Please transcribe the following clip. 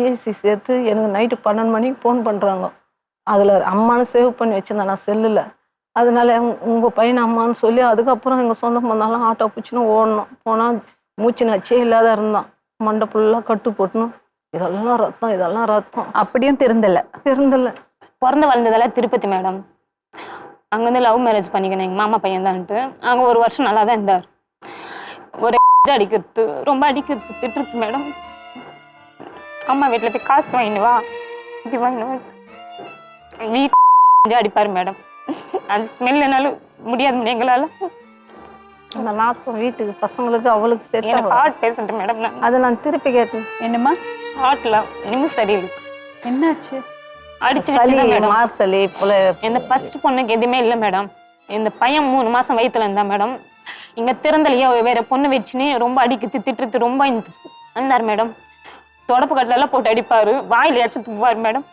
பேசி சேர்த்து எனக்கு நைட்டு 12 மணிக்கு ஃபோன் பண்ணுறாங்க. அதில் அம்மானு சேவ் பண்ணி வச்சுருந்தேன் நான் செல்லில். அதனால உங்கள் பையனை அம்மான்னு சொல்லி அதுக்கப்புறம் எங்கள் சொந்த பந்தம்லாம் ஆட்டோ பிடிச்சின்னு ஓடணும். போனால் மூச்சு நச்சே இல்லாத இருந்தான். மண்டை ஃபுல்லாக கட்டு போட்டணும். இதெல்லாம் ரத்தம், இதெல்லாம் ரத்தம். அப்படியும் திருந்தலை? திருந்தலை. பிறந்து வளர்ந்ததெல்லாம் திருப்பதி மேடம். அங்கேருந்து லவ் மேரேஜ் பண்ணிக்கணும் எங்கள் மாமா பையன் தான்ட்டு. அங்கே ஒரு வருஷம் நல்லா தான் இருந்தார். ஒரு அடிக்கிறது, ரொம்ப அடிக்கிறது, திட்டுறது மேடம். அம்மா வீட்டில் போய் காசு வாங்கினு வா, இது வாங்கினு வீட்டு அடிப்பார் மேடம். அது ஸ்மெல் என்னாலும் முடியாது எங்களால். அந்த நாத்தம் வீட்டுக்கு பசங்களுக்கு அவளுக்கு சேர்த்து எனக்கு ஹார்ட் பேஷண்ட் மேடம். அதை நான் திருப்பி கேட்டேன். என்னம்மா ஹார்ட்ல நிமிஷம் சரியில்லை. என்னாச்சு? அடிச்சு சளி, மார்சளி போல. இந்த ஃபர்ஸ்ட் பொண்ணுக்கு எதுவுமே இல்லை மேடம். இந்த பையன் 3 மாசம் வயிற்றுல இருந்தா மேடம். இங்கே திறந்தலையோ வேற பொண்ணு வச்சுன்னு ரொம்ப அடிக்கிறது, திட்டுறது ரொம்ப இருந்தார் மேடம். தொடப்பு கட்டிலெல்லாம் போட்டு அடிப்பாரு, வாயில் ஏச்சு துப்புவார் மேடம்.